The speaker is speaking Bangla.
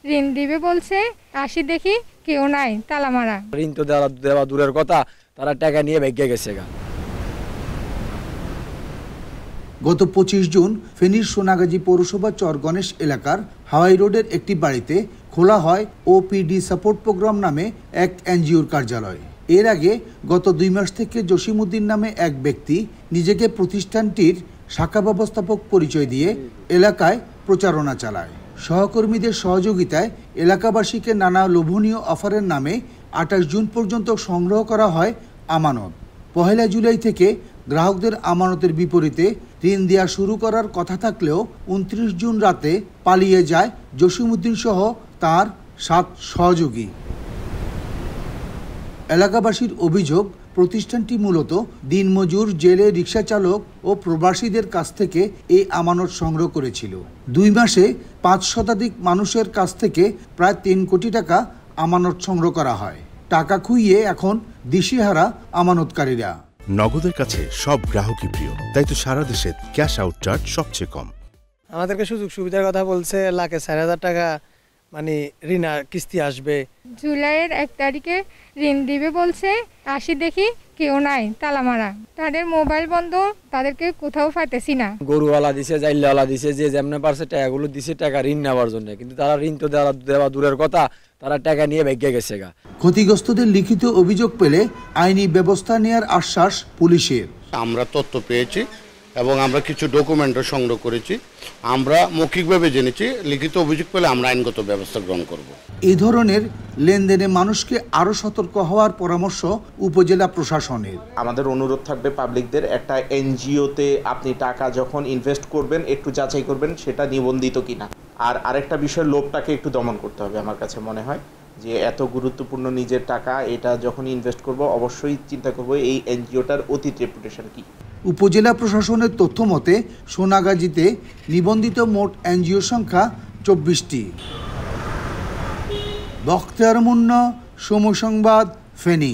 ঋণ দিবে বলছে, আসি দেখি কেউ নাই, তালা মারা। ঋণ তো দেওয়া দূরের কথা, তারা টাকা নিয়ে ভেগে গেছে গা। গত 25 জুন ফেনীর সোনাগাজী পৌরসভা চর গণেশ এলাকার হাওয়াই রোডের একটি বাড়িতে খোলা হয় ওপিডি সাপোর্ট প্রোগ্রাম নামে এক এনজিওর কার্যালয়। এর আগে গত 2 মাস থেকে জসিমউদ্দিন নামে এক ব্যক্তি নিজেকে প্রতিষ্ঠানটির শাখা ব্যবস্থাপক পরিচয় দিয়ে এলাকায় প্রচারণা চালায়। সহকর্মীদের সহযোগিতায় এলাকাবাসীকে নানা লোভনীয় অফারের নামে 28 জুন পর্যন্ত সংগ্রহ করা হয় আমানত। 1 জুলাই থেকে গ্রাহকদের আমানতের বিপরীতে ঋণ দেওয়া শুরু করার কথা থাকলেও 29 জুন রাতে পালিয়ে যায় জসিমউদ্দিন সহ তার 7 সহযোগী। এলাকাবাসীর অভিযোগ, প্রতিষ্ঠানটি মূলত দিনমজুর, জেলে, রিক্সা চালক ও প্রবাসীদের কাছ থেকে এই আমানত সংগ্রহ করেছিল। 2 মাসে 5 শতাধিক মানুষের কাছ থেকে প্রায় 3 কোটি টাকা আমানত সংগ্রহ করা হয়। টাকা খুইয়ে এখন দিশেহারা আমানতকারীরা। নগদের কাছে সব গ্রাহকই প্রিয়, তাই তো সারা দেশে ক্যাশ আউট চার্জ সবচেয়ে কম। আমাদেরকে সুযোগ সুবিধার কথা বলছে, লাখে 4,000 টাকা মানে ঋণ কিস্তি আসবে। জুলাইয়ের 1 তারিখে ঋণ দিবে বলছে, আসি দেখি কেউ নাই, তালা মারা। তাদের মোবাইল বন্ধ, তাদেরকে কোথাও পাইতেছি না। গরুওয়ালা দিছে, জাইলওয়ালা দিছে, যে যেমনে পারছে টাকাগুলো দিছে টাকা ঋণ নেওয়ার জন্য, কিন্তু তারা ঋণ তো দেওয়া দূরের কথা, তারা টাকা নিয়ে ভেগে গেছে গা। ক্ষতিগ্রস্তদের লিখিত অভিযোগ পেলে আইনি ব্যবস্থা নেওয়ার আশ্বাস পুলিশের। আমরা তথ্য পেয়েছি এবং আমরা কিছু ডকুমেন্টও সংগ্রহ করেছি। আমরা মৌখিকভাবে জেনেছি, লিখিত অভিযোগ পেলে আমরা আইনগত ব্যবস্থা গ্রহণ করব। এই ধরনের লেনদেনে মানুষকে আরও সতর্ক হওয়ার পরামর্শ উপজেলা প্রশাসনের। আমাদের অনুরোধ থাকবে পাবলিকদের, একটা এনজিওতে আপনি টাকা যখন ইনভেস্ট করবেন একটু যাচাই করবেন সেটা নিবন্ধিত কিনা। আর আরেকটা বিষয়, লোভটাকে একটু দমন করতে হবে। আমার কাছে মনে হয় যে এত গুরুত্বপূর্ণ নিজের টাকা, এটা যখন ইনভেস্ট করব অবশ্যই চিন্তা করব এই এনজিওটার অতীত রেপুটেশন কি। উপজেলা প্রশাসনের তথ্য মতে সোনাগাজীতে নিবন্ধিত মোট এনজিও সংখ্যা 24টি। বখতিয়ার মুন্না, সময় সংবাদ, ফেনী।